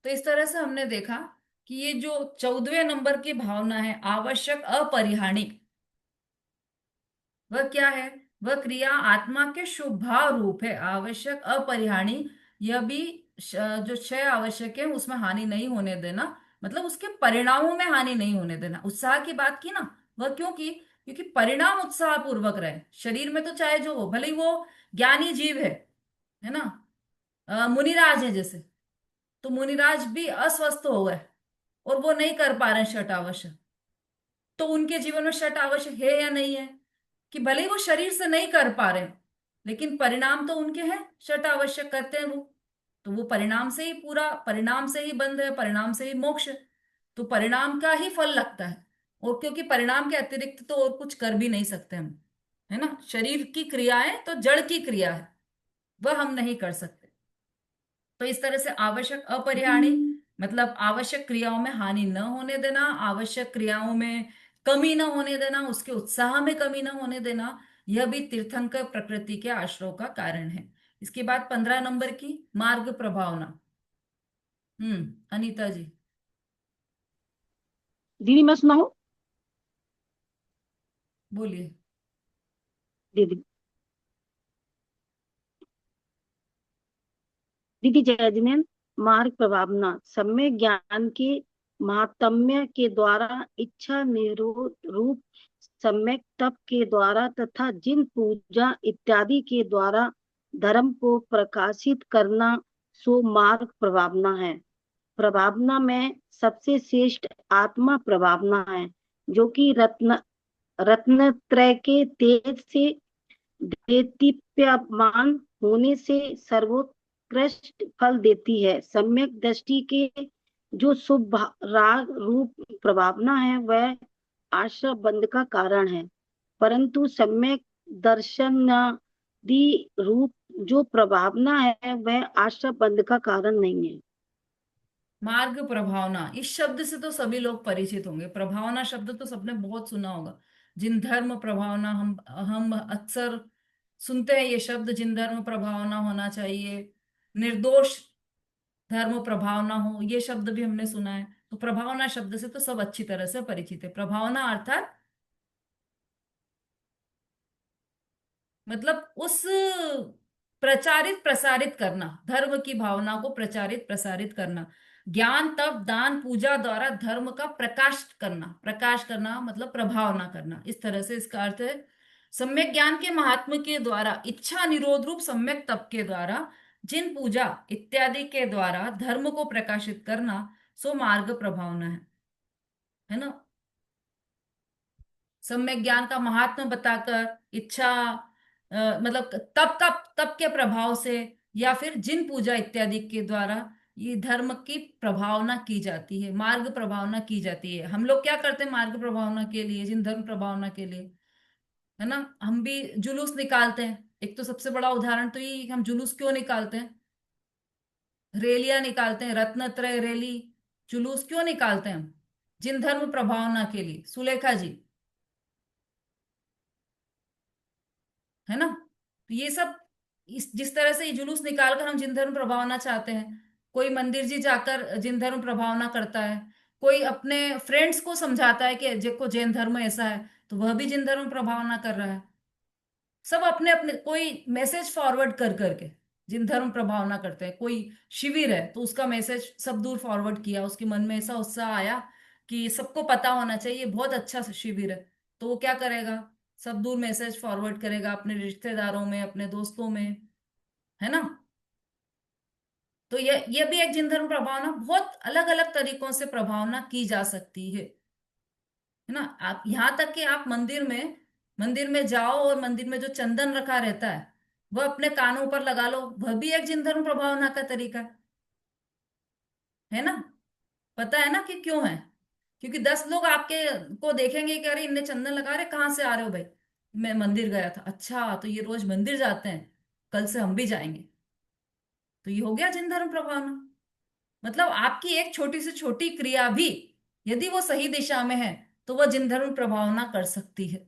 तो इस तरह से हमने देखा कि ये जो 14वें नंबर की भावना है आवश्यक अपरिहार्य, वह क्या है? वह क्रिया आत्मा के शुभाव रूप है, आवश्यक अपरिहार्य। यह भी जो क्षय आवश्यक है उसमें हानि नहीं होने देना, मतलब उसके परिणामों में हानि नहीं होने देना। उत्साह की बात की ना, वह क्यों की? क्योंकि परिणाम उत्साह पूर्वक रहे शरीर में, तो चाहे जो हो, भले ही वो ज्ञानी जीव है ना, मुनिराज है जैसे, तो मुनिराज भी अस्वस्थ हो गए और वो नहीं कर पा रहे हैं छठ आवश्यक, तो उनके जीवन में छठ आवश्यक है या नहीं है? कि भले ही वो शरीर से नहीं कर पा रहे हैं, लेकिन परिणाम तो उनके हैं, छठ आवश्यक करते हैं वो, तो वो परिणाम से ही पूरा, परिणाम से ही बंध है, परिणाम से ही मोक्ष है। तो परिणाम का ही फल लगता है, और क्योंकि परिणाम के अतिरिक्त तो और कुछ कर भी नहीं सकते हम, है ना। शरीर की क्रियाएं तो जड़ की क्रिया है, वह हम नहीं कर सकते। तो इस तरह से आवश्यक अपरिहार्य मतलब आवश्यक क्रियाओं में हानि न होने देना, आवश्यक क्रियाओं में कमी न होने देना, उसके उत्साह में कमी न होने देना, यह भी तीर्थंकर प्रकृति के आश्रय का कारण है। इसके बाद 15 नंबर की मार्ग प्रभावना। अनीता जी दीदी मैं सुनाऊं? बोलिए। दीदी, दीदी जय जिनेन्द्र। मार्ग प्रभावना सम्यक ज्ञान के महात्म्य के द्वारा, इच्छा निरोध रूप सम्यक तप के द्वारा तथा जिन पूजा इत्यादि के द्वारा धर्म को प्रकाशित करना, सो मार्ग प्रभावना है। प्रभावना में सबसे श्रेष्ठ आत्मा प्रभावना है, जो कि रत्नत्रय के तेज से देदीप्यमान होने से सर्वोत्कृष्ट फल देती है। सम्यक दृष्टि के जो शुभ राग रूप प्रभावना है, वह आश्रय बंध का कारण है, परंतु सम्यक दर्शनादि रूप जो प्रभावना है, वह आश्रय बंध का कारण नहीं है। मार्ग प्रभावना, इस शब्द से तो सभी लोग परिचित होंगे। प्रभावना शब्द तो सबने बहुत सुना होगा। जिन धर्म प्रभावना, हम अक्सर सुनते हैं ये शब्द, जिन धर्म प्रभावना होना चाहिए, निर्दोष धर्म प्रभावना हो, ये शब्द भी हमने सुना है। तो प्रभावना शब्द से तो सब अच्छी तरह से परिचित है। प्रभावना अर्थात मतलब उस प्रचारित प्रसारित करना, धर्म की भावना को प्रचारित प्रसारित करना। ज्ञान तप दान पूजा द्वारा धर्म का प्रकाश करना, प्रकाश करना मतलब प्रभावना करना, इस तरह से इसका अर्थ है। सम्यक ज्ञान के महात्म के द्वारा, इच्छा निरोध रूप सम्यक तप के द्वारा, जिन पूजा इत्यादि के द्वारा धर्म को प्रकाशित करना, सो मार्ग प्रभावना है ना। सम्यक ज्ञान का महात्म बताकर, इच्छा मतलब तप के प्रभाव से, या फिर जिन पूजा इत्यादि के द्वारा ये धर्म की प्रभावना की जाती है, मार्ग प्रभावना की जाती है। हम लोग क्या करते हैं मार्ग प्रभावना के लिए, जिन धर्म प्रभावना के लिए, है ना, हम भी जुलूस निकालते हैं। एक तो सबसे बड़ा उदाहरण तो ये, हम जुलूस क्यों निकालते हैं, रैलियां निकालते हैं, रत्नत्रय रैली, जुलूस क्यों निकालते हैं हम? जिन धर्म प्रभावना के लिए, सुलेखा जी, है ना। तो ये सब, इस जिस तरह से ये जुलूस निकालकर हम जिन धर्म प्रभावना चाहते हैं, कोई मंदिर जी जाकर जिन धर्म प्रभावना करता है, कोई अपने फ्रेंड्स को समझाता है कि देखो जैन धर्म ऐसा है, तो वह भी जिन धर्म प्रभावना कर रहा है। सब अपने अपने, कोई मैसेज फॉरवर्ड कर करके जिन धर्म प्रभावना करते हैं। कोई शिविर है तो उसका मैसेज सब दूर फॉरवर्ड किया, उसके मन में ऐसा उत्साह आया कि सबको पता होना चाहिए बहुत अच्छा शिविर है, तो वो क्या करेगा, सब दूर मैसेज फॉरवर्ड करेगा अपने रिश्तेदारों में, अपने दोस्तों में, है ना। तो ये भी एक जिन धर्म प्रभावना, बहुत अलग अलग तरीकों से प्रभावना की जा सकती है ना। आप यहाँ तक कि आप मंदिर में जाओ और मंदिर में जो चंदन रखा रहता है वह अपने कानों पर लगा लो, वह भी एक जिन धर्म प्रभावना का तरीका है ना। पता है ना कि क्यों है? क्योंकि 10 लोग आपके को देखेंगे कि अरे इनने चंदन लगा रहे, कहाँ से आ रहे हो भाई? मैं मंदिर गया था। अच्छा, तो ये रोज मंदिर जाते हैं, कल से हम भी जाएंगे। तो ये हो गया जिन धर्म प्रभावना। मतलब आपकी एक छोटी से छोटी क्रिया भी यदि वो सही दिशा में है, तो वह जिन धर्म प्रभावना कर सकती है।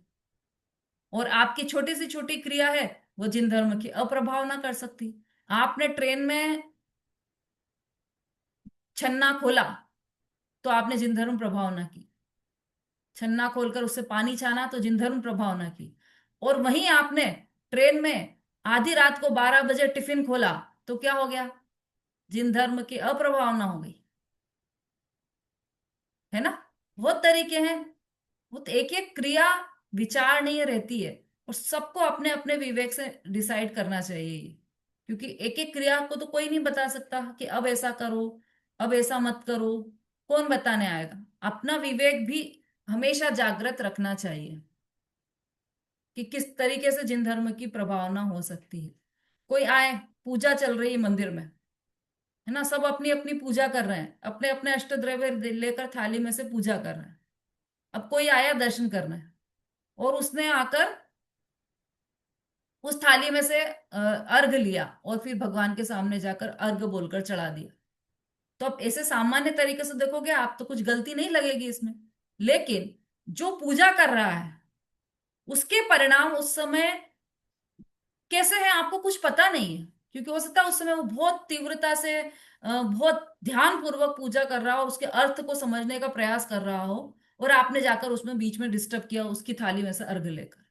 और आपकी छोटी से छोटी क्रिया है, वो जिन धर्म की अप्रभावना कर सकती है। आपने ट्रेन में छन्ना खोला तो आपने जिनधर्म प्रभावना की, छन्ना खोलकर उससे पानी छाना तो जिनधर्म प्रभावना की। और वहीं आपने ट्रेन में आधी रात को 12 बजे टिफिन खोला तो क्या हो गया, जिनधर्म की अप्रभावना हो गई, है ना। बहुत तरीके हैं। वो तो एक एक क्रिया विचार नहीं रहती है, और सबको अपने अपने विवेक से डिसाइड करना चाहिए ये। क्योंकि एक एक क्रिया को तो कोई नहीं बता सकता कि अब ऐसा करो, अब ऐसा मत करो, कौन बताने आएगा। अपना विवेक भी हमेशा जागृत रखना चाहिए कि किस तरीके से जिन धर्म की प्रभावना हो सकती है। कोई आए, पूजा चल रही है मंदिर में, है ना, सब अपनी अपनी पूजा कर रहे हैं, अपने अपने अष्ट द्रव्य लेकर थाली में से पूजा कर रहे हैं। अब कोई आया दर्शन करने, और उसने आकर उस थाली में से अर्घ लिया और फिर भगवान के सामने जाकर अर्घ बोलकर चढ़ा दिया। तो अब ऐसे सामान्य तरीके से देखोगे आप तो कुछ गलती नहीं लगेगी इसमें। लेकिन जो पूजा कर रहा है उसके परिणाम उस समय कैसे हैं आपको कुछ पता नहीं है, क्योंकि हो सकता है उस समय वो बहुत तीव्रता से बहुत ध्यान पूर्वक पूजा कर रहा हो और उसके अर्थ को समझने का प्रयास कर रहा हो, और आपने जाकर उसमें बीच में डिस्टर्ब किया उसकी थाली में से अर्घ लेकर।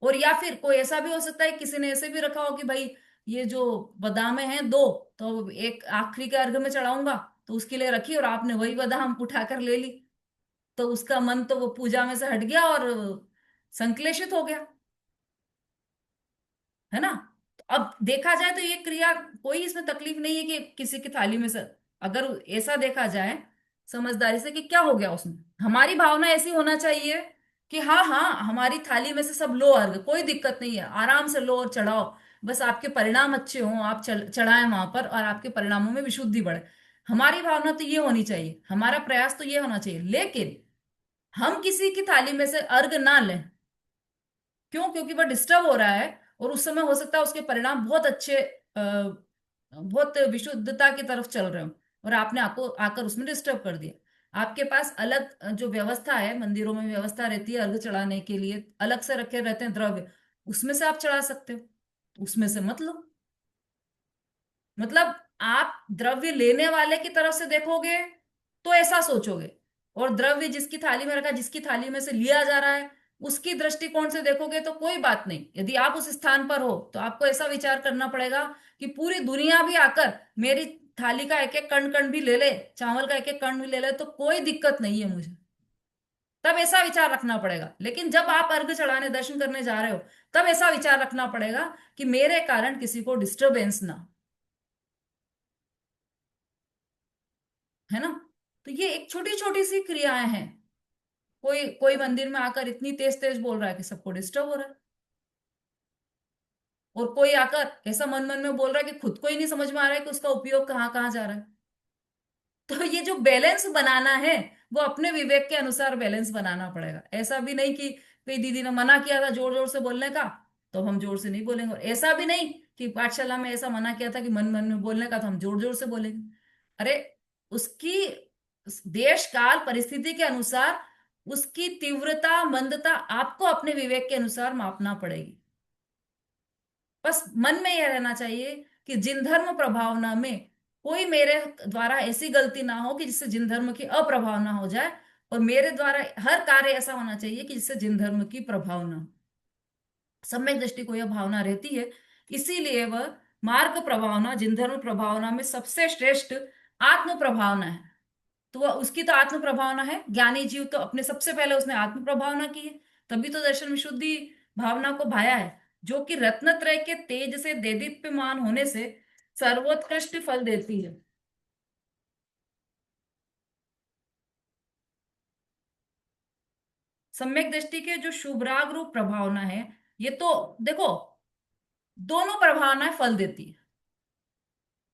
और या फिर कोई ऐसा भी हो सकता है किसी ने ऐसे भी रखा हो कि भाई ये जो बादामें हैं दो, तो एक आखिरी के अर्घ में चढ़ाऊंगा, तो उसके लिए रखी और आपने वही बादाम उठाकर ले ली, तो उसका मन तो वो पूजा में से हट गया और संक्लेशित हो गया, है ना। तो अब देखा जाए तो ये क्रिया, कोई इसमें तकलीफ नहीं है कि किसी की थाली में से, अगर ऐसा देखा जाए समझदारी से कि क्या हो गया उसमें, हमारी भावना ऐसी होना चाहिए कि हाँ हाँ हमारी थाली में से सब लो अर्घ, कोई दिक्कत नहीं है, आराम से लो और चढ़ाओ, बस आपके परिणाम अच्छे हों, आप चढ़ाएं वहां पर और आपके परिणामों में विशुद्धि बढ़े। हमारी भावना तो ये होनी चाहिए, हमारा प्रयास तो ये होना चाहिए। लेकिन हम किसी की थाली में से अर्घ ना लें, क्यों, क्योंकि वह डिस्टर्ब हो रहा है, और उस समय हो सकता है उसके परिणाम बहुत अच्छे, बहुत विशुद्धता की तरफ चल रहे हो, और आपने आपको आकर उसमें डिस्टर्ब कर दिया। आपके पास अलग जो व्यवस्था है, मंदिरों में व्यवस्था रहती है अर्घ चढ़ाने के लिए, अलग से रखे रहते हैं द्रव्य, उसमें से आप चढ़ा सकते हो, तो उसमें से मत लो। मतलब आप द्रव्य लेने वाले की तरफ से देखोगे तो ऐसा सोचोगे, और द्रव्य जिसकी थाली में रखा, जिसकी थाली में से लिया जा रहा है, उसकी दृष्टिकोण से देखोगे तो कोई बात नहीं। यदि आप उस स्थान पर हो तो आपको ऐसा विचार करना पड़ेगा कि पूरी दुनिया भी आकर मेरी थाली का एक एक कण कण भी ले ले, चावल का एक एक कण भी ले ले, तो कोई दिक्कत नहीं है मुझे, तब ऐसा विचार रखना पड़ेगा। लेकिन जब आप अर्घ चढ़ाने दर्शन करने जा रहे हो, तब ऐसा विचार रखना पड़ेगा कि मेरे कारण किसी को डिस्टरबेंस ना, है ना। तो ये एक छोटी छोटी सी क्रियाएं हैं। कोई कोई मंदिर में आकर इतनी तेज तेज बोल रहा है कि सबको डिस्टर्ब हो रहा है, और कोई आकर ऐसा मन मन में बोल रहा है कि खुद को ही नहीं समझ में आ रहा है कि उसका उपयोग कहाँ कहाँ जा रहा है। तो ये जो बैलेंस बनाना है, वो अपने विवेक के अनुसार बैलेंस बनाना पड़ेगा। ऐसा भी नहीं कि कोई दीदी ने मना किया था जोर जोर से बोलने का तो हम जोर से नहीं बोलेंगे, और ऐसा भी नहीं कि पाठशाला में ऐसा मना किया था कि मन मन में बोलने का तो हम जोर जोर से बोलेंगे। अरे उसकी देश काल परिस्थिति के अनुसार उसकी तीव्रता मंदता आपको अपने विवेक के अनुसार मापना पड़ेगी। बस मन में यह रहना चाहिए कि जिन धर्म प्रभावना में कोई मेरे द्वारा ऐसी गलती ना हो कि जिससे जिन धर्म की अप्रभावना हो जाए, और मेरे द्वारा हर कार्य ऐसा होना चाहिए कि जिससे जिन धर्म की प्रभावना हो। सम्यक दृष्टि को यह भावना रहती है, इसीलिए वह मार्ग प्रभावना, जिन धर्म प्रभावना में सबसे श्रेष्ठ आत्म प्रभावना है। तो वह उसकी तो आत्म प्रभावना है, ज्ञानी जीव तो अपने सबसे पहले उसने आत्म प्रभावना की है, तभी तो दर्शन विशुद्धि भावना को भाया है, जो कि रत्नत्रय के तेज से देदीप्यमान होने से सर्वोत्कृष्ट फल देती है। सम्यक दृष्टि के जो शुभराग रूप प्रभावना है, ये तो देखो दोनों प्रभावनाएं फल देती है।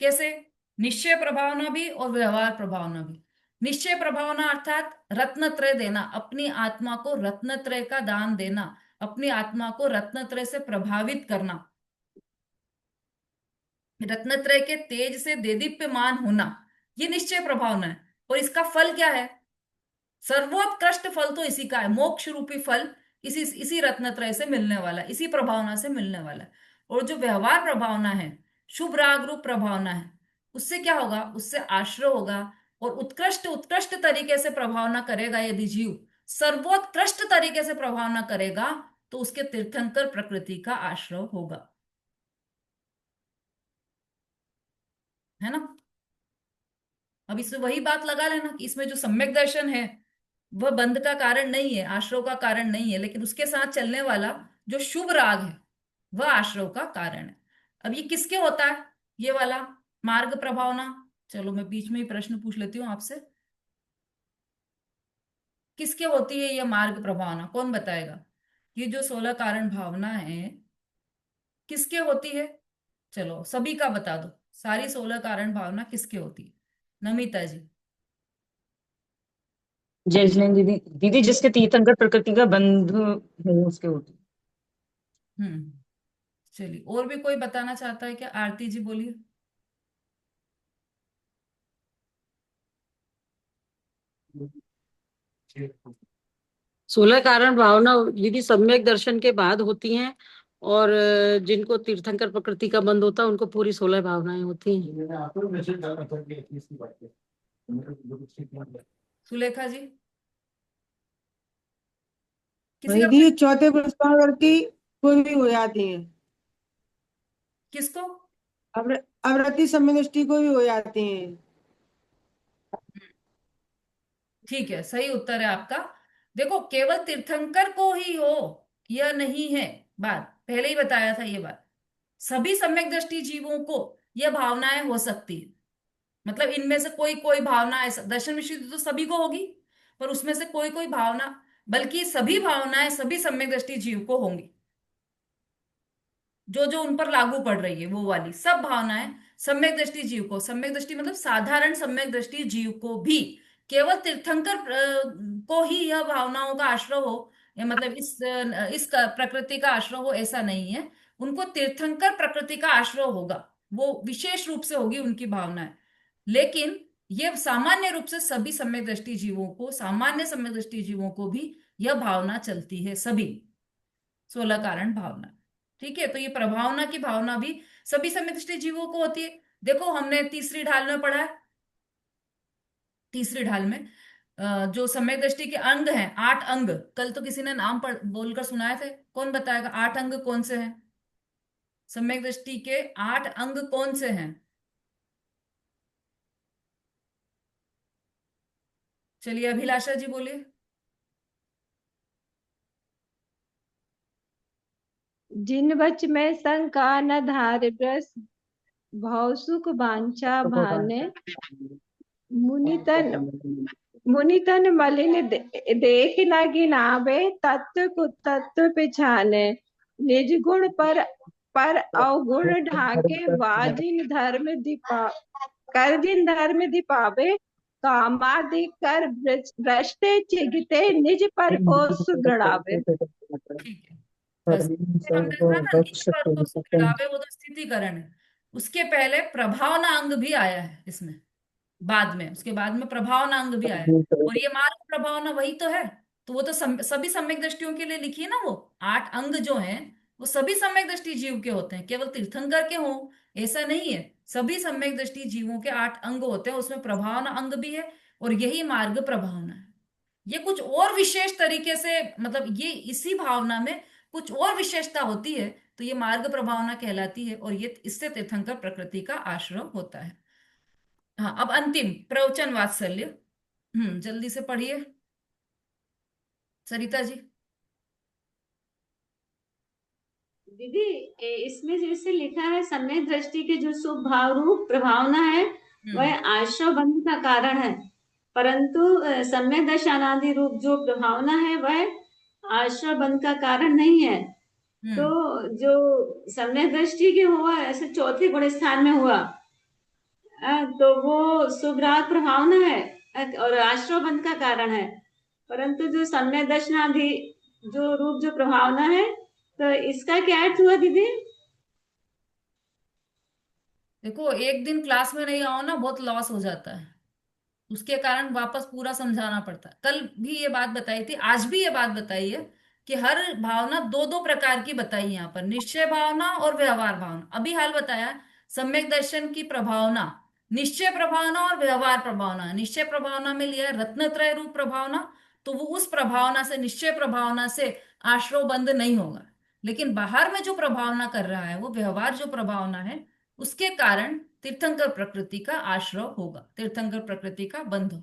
कैसे, निश्चय प्रभावना भी और व्यवहार प्रभावना भी। निश्चय प्रभावना अर्थात रत्नत्रय देना, अपनी आत्मा को रत्नत्रय का दान देना, अपनी आत्मा को रत्नत्रय से प्रभावित करना, रत्नत्रय के तेज से देदीप्यमान होना, ये निश्चय प्रभावना है। और इसका फल क्या है, सर्वोत्कृष्ट फल तो इसी का है, मोक्ष रूपी फल इसी इसी रत्नत्रय से मिलने वाला है, इसी प्रभावना से मिलने वाला है। और जो व्यवहार प्रभावना है, शुभ राग रूप प्रभावना है, उससे क्या होगा, उससे आश्रय होगा। और उत्कृष्ट उत्कृष्ट तरीके से प्रभावना करेगा यदि जीव, सर्वोत्कृष्ट तरीके से प्रभावना करेगा, तो उसके तीर्थंकर प्रकृति का आश्रय होगा। है ना। अब इसमें वही बात लगा लेना कि इसमें जो सम्यक दर्शन है वह बंध का कारण नहीं है, आश्रव का कारण नहीं है, लेकिन उसके साथ चलने वाला जो शुभ राग है वह आश्रव का कारण है। अब ये किसके होता है, ये वाला मार्ग प्रभावना। चलो मैं बीच में ही प्रश्न पूछ लेती हूँ आपसे, किसके होती है ये मार्ग प्रभावना, कौन बताएगा। ये जो 16 कारण भावना है किसके होती है, चलो सभी का बता दो, सारी 16 कारण भावना किसके होती है, नमिता जी। जय जैन दीदी। दीदी जिसके तीर्थंकर प्रकृति का बंध हो उसके होती। हम्म। चलिए और भी कोई बताना चाहता है क्या, आरती जी बोलिए। 16 कारण भावना दीदी सम्यक दर्शन के बाद होती हैं, और जिनको तीर्थंकर प्रकृति का बंध होता है उनको पूरी 16 भावनाएं होती हैं। सुलेखा जी, किसी का दीदी चौथे पुष्पावृत्ति कोई भी हो जाती है। किसको। अवृत्ति समय दृष्टि को भी हो जाती है। ठीक है, सही उत्तर है आपका। देखो केवल तीर्थंकर को ही हो यह नहीं है, बात पहले ही बताया था ये बात। सभी सम्यक दृष्टि जीवों को यह भावनाएं हो सकती है। मतलब इनमें से कोई कोई भावना ऐसा, दर्शन मिश्रित तो सभी को होगी, पर उसमें से कोई कोई भावना, बल्कि सभी भावनाएं सभी सम्यक दृष्टि जीव को होंगी। जो जो उन पर लागू पड़ रही है वो वाली सब भावनाएं सम्यक दृष्टि जीव को, सम्यक दृष्टि मतलब साधारण सम्यक दृष्टि जीव को भी, केवल तीर्थंकर को ही यह भावनाओं का आश्रय हो, या मतलब प्रकृति का आश्रय हो ऐसा नहीं है। उनको तीर्थंकर प्रकृति का आश्रय होगा, वो विशेष रूप से होगी उनकी भावनाएं। लेकिन ये सामान्य रूप से सभी सम्यक दृष्टि जीवों को, सामान्य सम्यक दृष्टि जीवों को भी यह भावना चलती है, सभी 16 कारण भावना। ठीक है, तो ये प्रभावना की भावना भी सभी समष्टि जीवों को होती है। देखो हमने तीसरी ढाल में पढ़ा है, तीसरी ढाल में जो सम्यक दृष्टि के अंग हैं, 8 अंग, कल तो किसी ने नाम बोलकर सुनाए थे, कौन बताएगा 8 अंग कौन से हैं, सम्यक दृष्टि के 8 अंग कौन से हैं। चलिए अभिलाषा जी बोलिए। जिन बच में शंका न धार ब्रस भव सुख वांछा भाने मुनितन मुनितन मलिन देख न गिनावे तत्व कुतत्व पिछाने निज गुण पर अवगुण ढाके वाजिन धर्म दीपा कर जिन धर्म दीपावे कामादि कर भ्रष्टे चिगते निज पर को सुगड़ावे। ठीक है, बस ये हमने देखा ना, निज पर को सुखिलावे वो तो स्थितिकरण है। उसके पहले प्रभावना अंग भी आया है इसमें, बाद में, उसके बाद में प्रभावना अंग भी आया है। और ये मार्ग प्रभावना वही तो है। तो वो तो सभी सम्यक दृष्टियों के लिए लिखी है ना, वो 8 अंग जो हैं वो सभी सम्यक दृष्टि जीव के होते हैं, केवल तीर्थंकर के हों ऐसा नहीं है। सभी सम्यक दृष्टि जीवों के 8 अंग होते हैं, उसमें प्रभावना अंग भी है, और यही मार्ग प्रभावना है। ये कुछ और विशेष तरीके से, मतलब ये इसी भावना में कुछ और विशेषता होती है, तो ये मार्ग प्रभावना कहलाती है, और ये इससे तीर्थंकर प्रकृति का आश्रय होता है। हाँ, अब अंतिम प्रवचन वात्सल्य। जल्दी से पढ़िए सरिता जी। दीदी इसमें जैसे लिखा है सम्यक दृष्टि के जो शुभ भाव रूप प्रभावना है वह आश्रय बंध का कारण है, परंतु सम्यक दर्शनादि रूप जो प्रभावना है वह आश्रय बंध का कारण नहीं है। तो जो सम्यक दृष्टि के हुआ ऐसे चौथे गुण स्थान में हुआ, तो वो शुभ राग प्रभावना है और आश्रय बंध का कारण है। परंतु जो सम्यक दर्शनादि जो रूप जो प्रभावना है, तो इसका क्या अर्थ हुआ दीदी। देखो एक दिन क्लास में नहीं आओ ना, बहुत लॉस हो जाता है, उसके कारण वापस पूरा समझाना पड़ता है। कल भी ये बात बताई थी, आज भी ये बात बताई है कि हर भावना दो दो प्रकार की बताई, यहाँ पर निश्चय भावना और व्यवहार भावना। अभी हाल बताया सम्यक दर्शन की प्रभावना निश्चय प्रभावना और व्यवहार प्रभावना। निश्चय प्रभावना में लिया है रत्नत्रय रूप प्रभावना, तो वो उस प्रभावना से, निश्चय प्रभावना से आश्रव बंद नहीं होगा। लेकिन बाहर में जो प्रभावना कर रहा है, वो व्यवहार जो प्रभावना है, उसके कारण तीर्थंकर प्रकृति का आश्रव होगा, तीर्थंकर प्रकृति का बंध हो।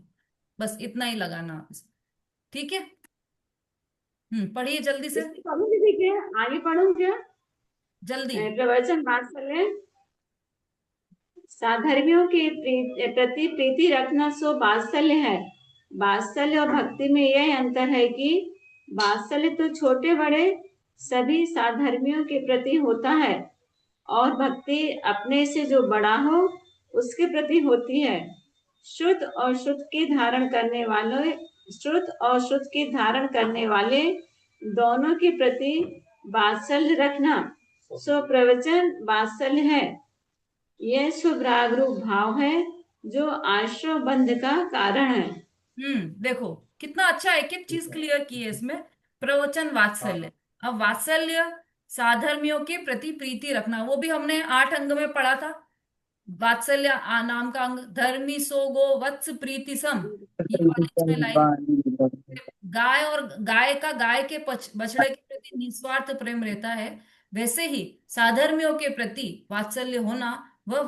बस इतना ही लगाना, ठीक है। पढ़िए जल्दी से, इसको पढ़ूं दीदी क्या? आगे पढ़ूं क्या? जल्दी। प्रवचन वात्सल्य। साधर्मियों के प्रति प्रीति रखना सो वात्सल्य है। वात्सल्य और भक्ति में यह अंतर है कि वात्सल्य तो छोटे बड़े सभी साधर्मियों के प्रति होता है, और भक्ति अपने से जो बड़ा हो उसके प्रति होती है। श्रुत और श्रुत के धारण करने वाले, श्रुत और श्रुत के धारण करने वाले दोनों के प्रति वात्सल्य रखना सो प्रवचन वात्सल्य है। यह शुभराग रूप भाव है जो आश्रव बंध का कारण है। देखो कितना अच्छा एक एक चीज क्लियर की है इसमें। प्रवचन वात्सल्य, अब वात्सल्य साधर्मियों के प्रति प्रीति रखना, वो भी हमने 8 अंग में पढ़ा था। वात्सल्य नाम का अंग, धर्मी सो गो वत्स प्रीति सम, ये वाली इसमें लाइन। गाय और गाय का, गाय के बछड़े के प्रति निस्वार्थ प्रेम रहता है, वैसे ही साधर्मियों के प्रति वात्सल्य होना वह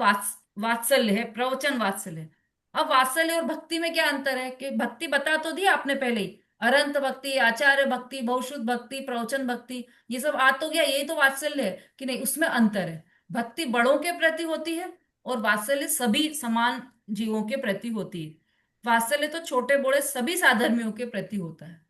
वात्सल्य है, प्रवचन वात्सल्य है। अब वात्सल्य और भक्ति में क्या अंतर है? कि भक्ति बता तो दिया आपने पहले ही, अरंत भक्ति, आचार्य भक्ति, बहुश्रुत भक्ति, प्रवचन भक्ति, ये सब आ तो गया, यही तो वात्सल्य है कि नहीं? उसमें अंतर है। भक्ति बड़ों के प्रति होती है और वात्सल्य सभी समान जीवों के प्रति होती है। वात्सल्य तो छोटे बड़े सभी साधर्मियों के प्रति होता है।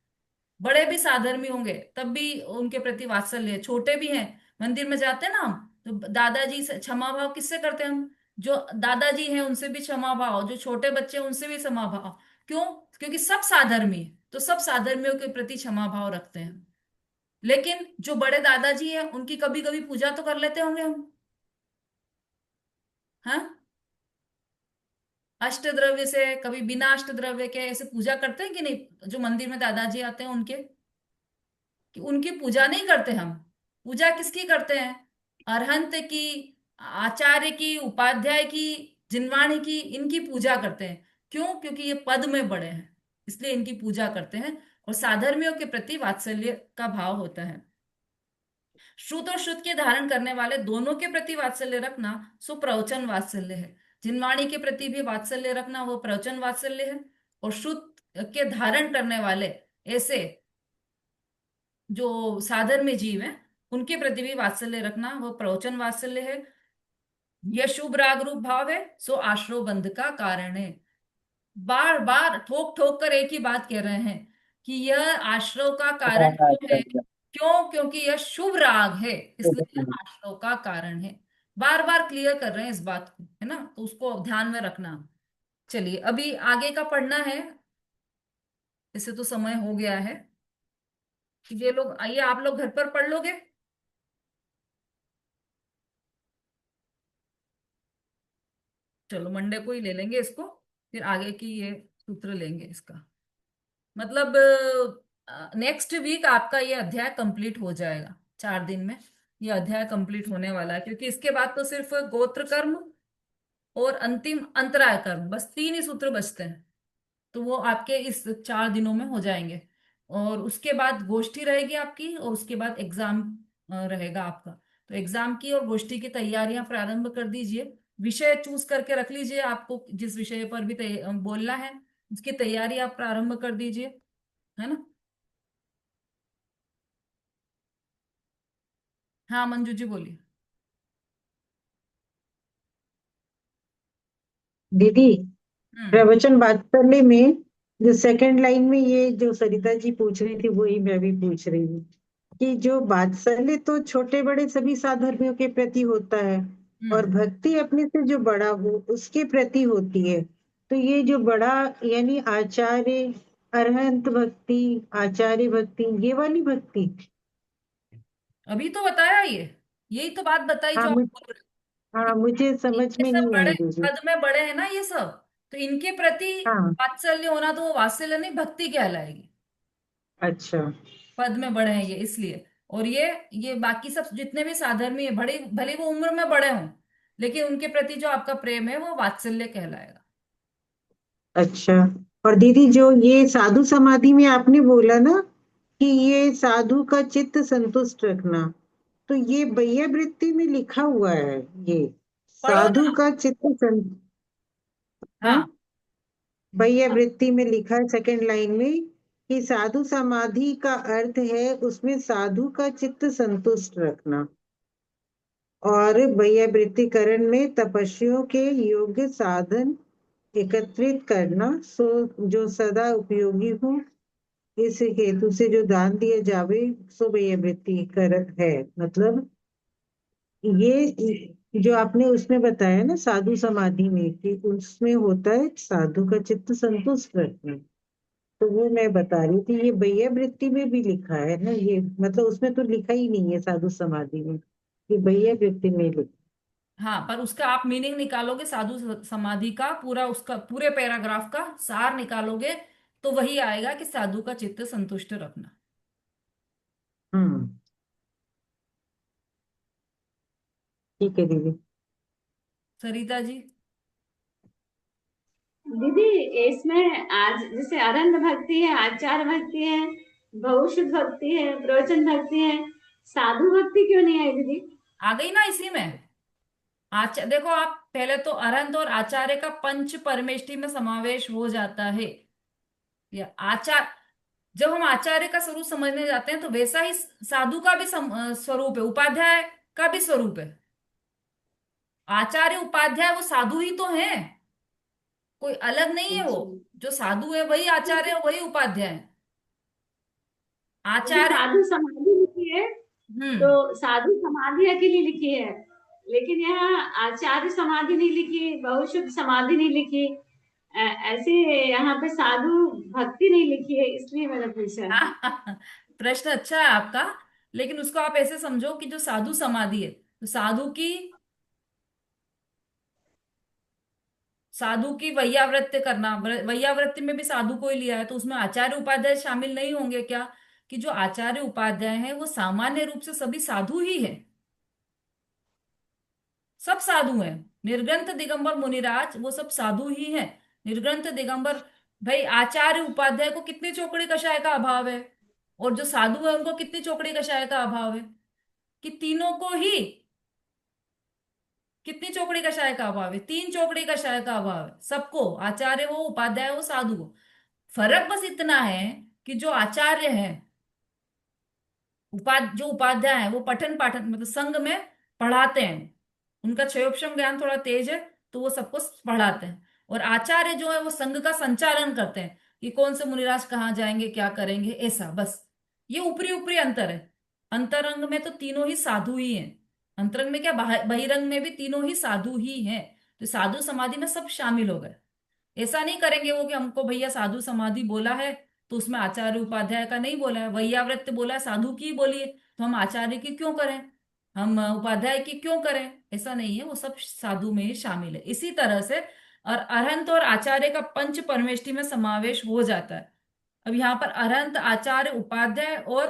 बड़े भी साधर्मी होंगे तब भी उनके प्रति वात्सल्य है, छोटे भी हैं। मंदिर में जाते हैं ना हम, तो दादाजी से क्षमा भाव किससे करते हैं हम? जो दादाजी हैं उनसे भी क्षमा भाव, जो छोटे बच्चे हैं उनसे भी क्षमा भाव। क्यों? क्योंकि सब साधर्मी है, तो सब साधर्मियों के प्रति क्षमा भाव रखते हैं। लेकिन जो बड़े दादाजी हैं उनकी कभी कभी पूजा तो कर लेते होंगे हम, हाँ? अष्ट द्रव्य से, कभी बिना अष्ट द्रव्य के ऐसे पूजा करते हैं कि नहीं? जो मंदिर में दादाजी आते हैं उनके, कि उनकी पूजा नहीं करते हम। पूजा किसकी करते हैं? अरहंत की, आचार्य की, उपाध्याय की, जिनवाणी की, इनकी पूजा करते हैं। क्यों? क्योंकि ये पद में बड़े हैं, इसलिए इनकी पूजा करते हैं। और साधर्मियों के प्रति वात्सल्य का भाव होता है। श्रुत और श्रुत के धारण करने वाले दोनों के प्रति वात्सल्य रखना सो प्रवचन वात्सल्य है। जिनवाणी के प्रति भी वात्सल्य रखना वो प्रवचन वात्सल्य है। और श्रुत के धारण करने वाले ऐसे जो साधर्म्य जीव हैं उनके प्रति भी वात्सल्य रखना वो प्रवचन वात्सल्य है। यह शुभ राग रूप भाव है सो आश्रव बंध का कारण है। बार बार ठोक ठोक कर एक ही बात कह रहे हैं कि यह आश्रव का कारण क्यों है? क्यों? क्योंकि यह शुभ राग है, इसलिए यह आश्रव का कारण है। बार बार क्लियर कर रहे हैं इस बात को, है ना? तो उसको ध्यान में रखना। चलिए अभी आगे का पढ़ना है, इसे तो समय हो गया है। ये लोग आइए, आप लोग घर पर पढ़ लोगे? चलो मंडे को ही ले लेंगे इसको, फिर आगे की ये सूत्र लेंगे इसका। मतलब नेक्स्ट वीक आपका ये अध्याय कंप्लीट हो जाएगा, 4 दिन में ये अध्याय कंप्लीट होने वाला है। क्योंकि इसके बाद तो सिर्फ गोत्र कर्म और अंतिम अंतराय कर्म, बस 3 ही सूत्र बचते हैं। तो वो आपके इस 4 दिनों में हो जाएंगे। और उसके बाद गोष्ठी रहेगी आपकी, और उसके बाद एग्जाम रहेगा आपका। तो एग्जाम की और गोष्ठी की तैयारियां प्रारंभ कर दीजिए। विषय चूज करके रख लीजिए, आपको जिस विषय पर भी बोलना है उसकी तैयारी आप प्रारंभ कर दीजिए, है ना? हाँ मंजू जी बोलिए। दीदी, हम्म। प्रवचन वात्सल्य में जो सेकंड लाइन में ये जो सरिता जी पूछ रही थी वही मैं भी पूछ रही हूँ कि जो वात्सल्य तो छोटे बड़े सभी साधर्मियों के प्रति होता है और हम्म। भक्ति अपने से जो बड़ा हो उसके प्रति होती है। तो ये जो बड़ा यानी आचार्य, अरहंत भक्ति, आचार्य भक्ति, ये वाली भक्ति। अभी तो बताया ये, यही तो बात बताई हाँ जो आप बोल रहे हो। हाँ, मुझे समझ ये में सब नहीं बड़े आई दीदी। पद में बड़े हैं ना ये सब, तो इनके प्रति हाँ, वात्सल्य होना तो वो वात्सल्य नहीं, भक्ति कहलाएगी। अच्छा। पद में बड़े हैं ये इसलिए। और ये बाकी सब जितने भी साधर्मी है, बड़े भले वो उम्र में बड़े हों, लेकिन उनके प्रति जो आपका प्रेम है वो वात्सल्य कहलाएगा। अच्छा। और दीदी जो ये साधु समाधि में आपने बोला ना कि ये साधु का चित्त संतुष्ट रखना, तो ये बैया वृत्ति में लिखा हुआ है ये पढ़ो साधु ना। का चित्त संत। हाँ, हाँ। बैया वृत्ति में लिखा है सेकंड लाइन में कि साधु समाधि का अर्थ है उसमें साधु का चित्त संतुष्ट रखना, और बैया वृत्तिकरण में तपस्वियों के योग्य साधन एकत्रित करना, सो जो सदा उपयोगी हो, इस हेतु से जो दान दिया जावे सो भैया वृत्ति कर है। मतलब ये जो आपने उसमें बताया ना साधु समाधि में कि उसमें होता है साधु का चित्त संतुष्ट रखना, तो वो मैं बता रही थी ये भैया वृत्ति में भी लिखा है ना, ये मतलब उसमें तो लिखा ही नहीं है साधु समाधि में, ये भैया वृत्ति में लिखा। हाँ, पर उसका आप मीनिंग निकालोगे, साधु समाधि का पूरा, उसका पूरे पैराग्राफ का सार निकालोगे, तो वही आएगा कि साधु का चित्त संतुष्ट रखना। हम्म। ठीक है दीदी। सरिता जी। दीदी इसमें आज जैसे अरंध भक्ति है, आचार भक्ति है, बहुशुद्ध भक्ति है, प्रवचन भक्ति है, साधु भक्ति क्यों नहीं आई दीदी? आ गई ना इसी में। देखो, आप पहले तो अरहंत और आचार्य का पंच परमेष्टि में समावेश हो जाता है। या आचार, जब हम आचार्य का स्वरूप समझने जाते हैं तो वैसा ही साधु का भी स्वरूप है, उपाध्याय का भी स्वरूप है। आचार्य उपाध्याय वो साधु ही तो है, कोई अलग नहीं है वो। अच्छा। जो साधु है वही आचार्य है, वही उपाध्याय है। यदि आचार्य। साधु समाधि लिखी है तो हम्म। साधु समाधि अकेली लिखी है, लेकिन यहाँ आचार्य समाधि नहीं लिखी, बहुशुद्ध समाधि नहीं लिखी, ऐसे यहाँ पे साधु भक्ति नहीं लिखी है, इसलिए मैंने पूछा। हाँ, प्रश्न अच्छा है आपका। लेकिन उसको आप ऐसे समझो कि जो साधु समाधि है, तो साधु की वैयावृत्य करना, वैयावृत्ति में भी साधु को ही लिया है, तो उसमें आचार्य उपाध्याय शामिल नहीं होंगे क्या? कि जो आचार्य उपाध्याय हैं वो सामान्य रूप से सभी साधु ही है, सब साधु हैं। निर्ग्रंथ दिगंबर मुनिराज वो सब साधु ही हैं। निर्ग्रंथ दिगंबर, भाई आचार्य उपाध्याय को कितनी चौकड़ी कषाय का अभाव है, और जो साधु है उनको कितनी चौकड़ी कषाय का अभाव है? कि तीनों को ही, कितनी चौकड़ी कषाय का अभाव है? 3 चौकड़ी कषाय का अभाव है सबको, आचार्य हो, उपाध्याय हो, साधु हो। फर्क बस इतना है कि जो आचार्य है, जो उपाध्याय है, वो पठन पाठन मतलब संघ में पढ़ाते हैं, उनका क्षयोक्षम ज्ञान थोड़ा तेज है, तो वो सबको पढ़ाते हैं। और आचार्य जो है वो संघ का संचालन करते हैं, कि कौन से मुनिराज कहाँ जाएंगे, क्या करेंगे, ऐसा बस। ये ऊपरी ऊपरी अंतर है। अंतरंग में तो तीनों ही साधु ही हैं। अंतरंग में क्या, बहिरंग में भी तीनों ही साधु ही हैं। तो साधु समाधि में सब शामिल हो गए। ऐसा नहीं करेंगे वो कि हमको भैया साधु समाधि बोला है तो उसमें आचार्य उपाध्याय का नहीं बोला है, वैयावृत्य बोला है साधु की बोलिए, तो हम आचार्य की क्यों करें, हम उपाध्याय की क्यों करें? ऐसा नहीं है, वो सब साधु में ही शामिल है। इसी तरह से और अरहंत और आचार्य का पंच परमेष्टि में समावेश हो जाता है। अब यहाँ पर अरहंत, आचार्य, उपाध्याय और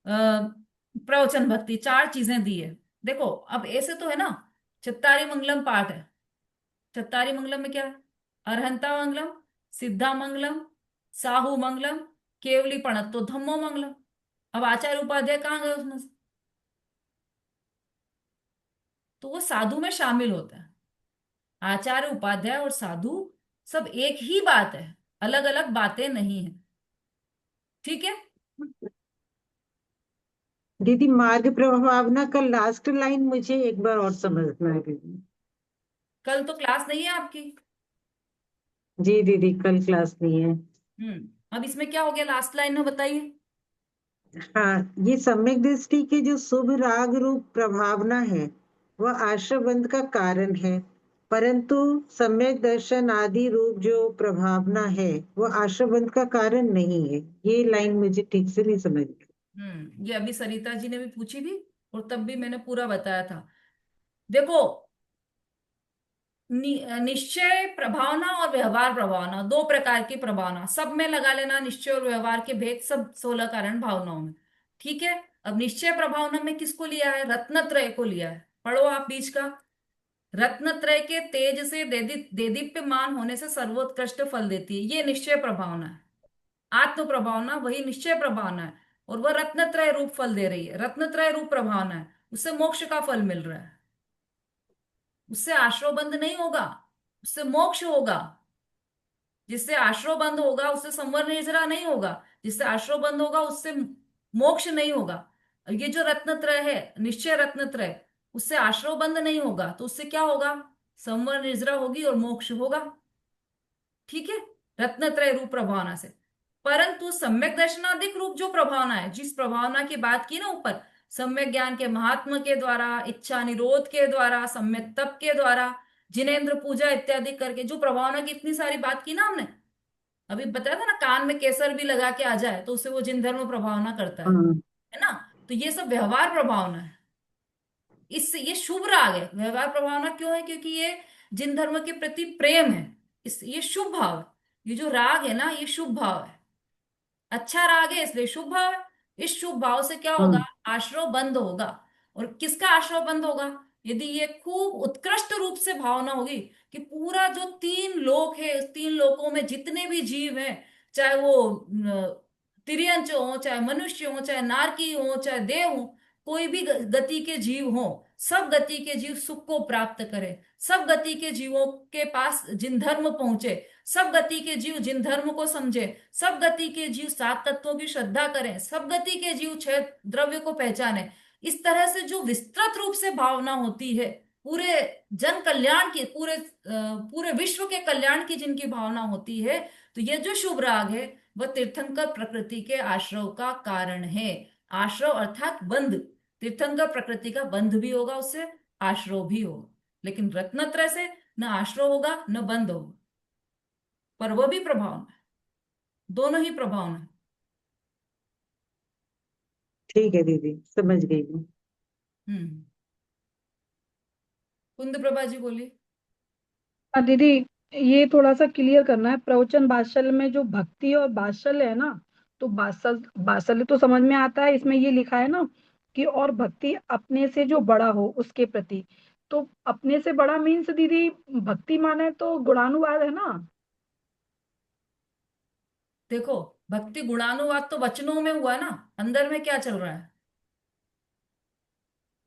प्रवचन भक्ति 4 चीजें दी है। देखो अब ऐसे तो है ना, चित्तारी मंगलम पाठ है। चत्तारी मंगलम में क्या है? अरहंता मंगलम, सिद्धा मंगलम, साहू मंगलम, केवली पणत, तो धम्मो मंगलम। अब आचार्य उपाध्याय कहाँ गए उसमें से? तो वो साधु में शामिल होता है। आचार्य उपाध्याय और साधु सब एक ही बात है, अलग अलग बातें नहीं है। ठीक है। दीदी मार्ग प्रभावना का लास्ट लाइन मुझे एक बार और समझना है दीदी। कल तो क्लास नहीं है आपकी। जी दीदी कल क्लास नहीं है। अब इसमें क्या हो गया, लास्ट लाइन में बताइए। हाँ, ये सम्यक दृष्टि के जो शुभ राग रूप प्रभावना है वह आश्रबंध का कारण है, परंतु सम्यक दर्शन आदि रूप जो प्रभावना है वह आश्रबंध का कारण नहीं है। ये लाइन मुझे ठीक से नहीं समझ में। ये अभी सरिता जी ने भी पूछी थी, और तब भी मैंने पूरा बताया था। देखो, निश्चय प्रभावना और व्यवहार प्रभावना, 2 प्रकार की प्रभावना, सब में लगा लेना निश्चय और व्यवहार के भेद, सब 16 कारण भावनाओं में। ठीक है। अब निश्चय प्रभावना में किसको लिया है? रत्नत्रय को लिया है। पढ़ो आप बीच का। रत्नत्रय के तेज से देदीप्यमान होने से सर्वोत्कृष्ट फल देती है, ये निश्चय प्रभावना है। आत्म प्रभावना वही निश्चय प्रभावना है, और वह रत्नत्रय रूप फल दे रही है। रत्नत्रय रूप प्रभावना है, उससे मोक्ष का फल मिल रहा है। उससे आश्रव बंद नहीं होगा, उससे मोक्ष होगा। जिससे आश्रव बंद होगा उससे संवर निर्जरा नहीं होगा, जिससे आश्रव बंद होगा उससे मोक्ष नहीं होगा। और ये जो रत्नत्रय है, निश्चय रत्नत्रय, उससे आश्रव बंद नहीं होगा, तो उससे क्या होगा? संवर निर्जरा होगी और मोक्ष होगा। ठीक है, रत्नत्रय रूप प्रभावना से। परंतु सम्यक दर्शनाधिक रूप जो प्रभावना है, जिस प्रभावना की बात की ना ऊपर, सम्यक ज्ञान के महात्मा के द्वारा, इच्छा निरोध के द्वारा, सम्यक तप के द्वारा, जिनेन्द्र पूजा इत्यादि करके जो प्रभावना की इतनी सारी बात की ना हमने, अभी बताया था ना, कान में केसर भी लगा के आ जाए तो उसे वो जिन धर्म प्रभावना करता हाँ। है ना। तो ये सब व्यवहार प्रभावना है। इससे ये शुभ राग है। व्यवहार प्रभावना क्यों है? क्योंकि ये जिन धर्म के प्रति प्रेम है, इस ये शुभ भाव है। ये जो राग है ना, ये शुभ भाव है, अच्छा राग है, इसलिए शुभ भाव है। इस शुभ भाव से क्या होगा? हाँ। आश्रव बंद होगा। और किसका आश्रव बंद होगा? यदि ये खूब उत्कृष्ट रूप से भावना होगी कि पूरा जो तीन लोक है, उस तीन लोकों में जितने भी जीव हैं, चाहे वो तिर्यंच हो, चाहे मनुष्य हो, चाहे नारकी हो, चाहे देव हो, कोई भी गति के जीव हो, सब गति के जीव सुख को प्राप्त करें, सब गति के जीवों के पास जिन धर्म पहुंचे, सब गति के जीव जिन धर्म को समझे, सब गति के जीव सात तत्वों की श्रद्धा करें, सब गति के जीव छह द्रव्य को पहचाने। इस तरह से जो विस्तृत रूप से भावना होती है, पूरे जन कल्याण की, पूरे विश्व के कल्याण की जिनकी भावना होती है, तो ये जो शुभ राग है वह तीर्थंकर प्रकृति के आश्रव का कारण है। आश्रव अर्थात बंध। तीर्थंकर प्रकृति का बंध भी होगा, उससे आश्रव भी होगा। लेकिन रत्नत्रय से न आश्रव होगा न बंध होगा, पर वह भी प्रभावना है। दोनों ही प्रभावना है। ठीक है दीदी, समझ गई मैं। हम्म। कुंद प्रभा जी बोली। हाँ दीदी, ये थोड़ा सा क्लियर करना है। प्रवचन बात्सल्य में जो भक्ति और बात्सल्य है ना, तो बात्सल्य तो समझ में आता है, इसमें ये लिखा है ना कि और भक्ति अपने से जो बड़ा हो उसके प्रति। तो अपने से बड़ा मीन्स दीदी, भक्ति माने तो गुणानुवाद है ना। देखो, भक्ति गुणानुवाद तो वचनों में हुआ ना, अंदर में क्या चल रहा है?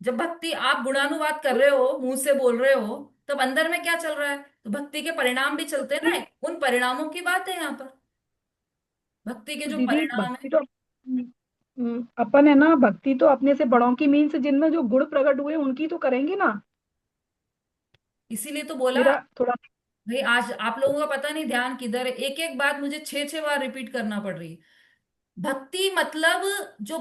जब भक्ति आप गुणानुवाद कर रहे हो, मुंह से बोल रहे हो, तब अंदर में क्या चल रहा है? तो भक्ति के परिणाम भी चलते हैं ना, उन परिणामों की बात है यहाँ पर। भक्ति के जो दीदी परिणाम है, भक्ति तो अपन है ना, भक्ति तो अपने से बड़ों की मीन्स जिनमें जो गुण प्रकट हुए उनकी तो करेंगे ना। इसीलिए तो बोला। मेरा थोड़ा। भाई आज आप लोगों का पता नहीं ध्यान किधर है, एक एक बात मुझे छह छह बार रिपीट करना पड़ रही है। भक्ति मतलब जो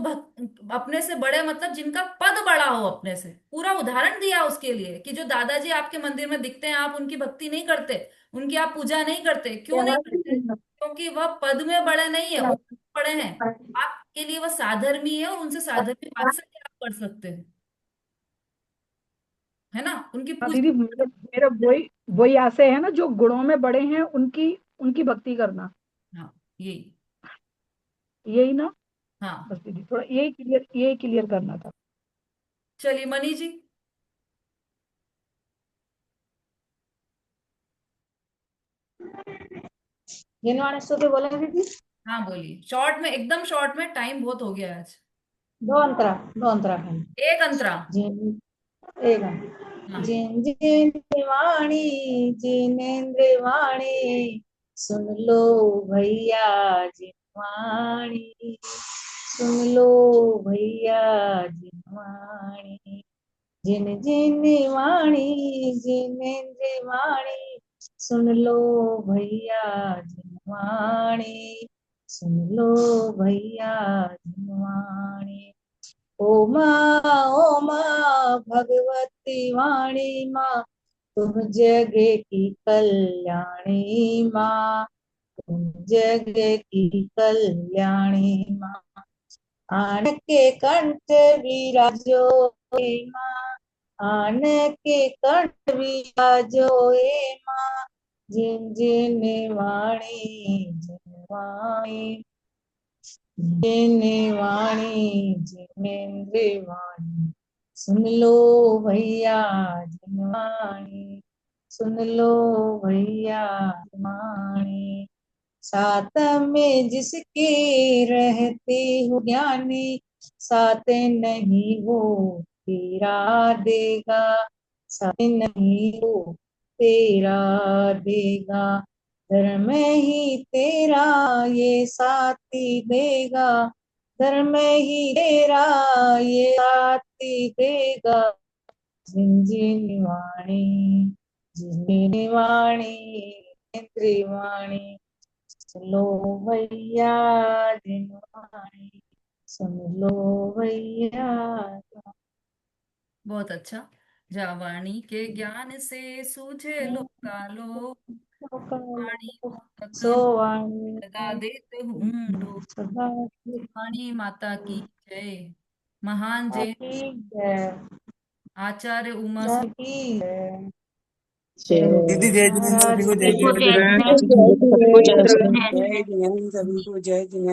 अपने से बड़े, मतलब जिनका पद बड़ा हो अपने से। पूरा उदाहरण दिया उसके लिए कि जो दादाजी आपके मंदिर में दिखते हैं, आप उनकी भक्ति नहीं करते, उनकी आप पूजा नहीं करते। क्यों नहीं करते? क्योंकि वह पद में बड़े नहीं है, वो बड़े हैं। आपके लिए वह साधर्मी है, और उनसे साधर्मी वात्सल्य आप कर सकते हैं, है ना, उनकी हाँ पूजा। दीदी, मेरा वही वही आशय है ना, जो गुणों में बड़े हैं उनकी उनकी भक्ति करना। हाँ, यही। यही ना। हाँ, बस दीदी, थोड़ा यही क्लियर करना था। चलिए मनी जी। जिनवाने स्तुति बोले दीदी। हाँ बोलिए, शॉर्ट में, एकदम शॉर्ट में, टाइम बहुत हो गया है आज। दो अंतरा है। एक अंतरा। जिन एक हाँ। जिन जिन वाणी जिनेन्द्र वाणी, सुन लो भैया जिन वाणी, सुन लो भैया जिन वाणी, जिन जिन वाणी जिनेन्द्र वाणी, सुन लो भैया जिन वाणी, सुन लो भैया जिन वाणी। ओ माँ भगवती वाणी माँ, तुम जग की कल्याणी माँ, तुम जग की कल्याणी माँ। आन के कंठ विराजो हे माँ, आन के कंठ विराजो हे माँ, जिन जिन वाणी जिन वाणी, जिन वाणी जिनेन्द्र वाणी। सुन लो भैया जनवाणी, सुन लो भैया जनवाणी। साथ में जिसके रहते हो ज्ञानी, साथ नहीं वो तेरा देगा, साथ नहीं वो तेरा देगा। धर्म ही तेरा ये साथी देगा, धर्म ही तेरा ये साथी देगा। झिंझिनी वाणी, झिंझिनी वाणी, नेत्री वाणी। सुन लो भैया जनवाणी, सुन लो भैया। बहुत अच्छा। जावाणी के ज्ञान से सूझे लोकालो, वाणी पुस्तक सो में वाणी लगा देते हूँ लोग। सदा वाणी माता की जय। महान जैन की जय, आचार्य उमा की जय। दीदी जय जिनेन्द्र, सभी महाराज को जय की जय जिनेन्द्र। जिनेन्द्र, सभी को जय जय जिनेन्द्र। जिनेन्द्र, सभी को जय जिनेन्द्र।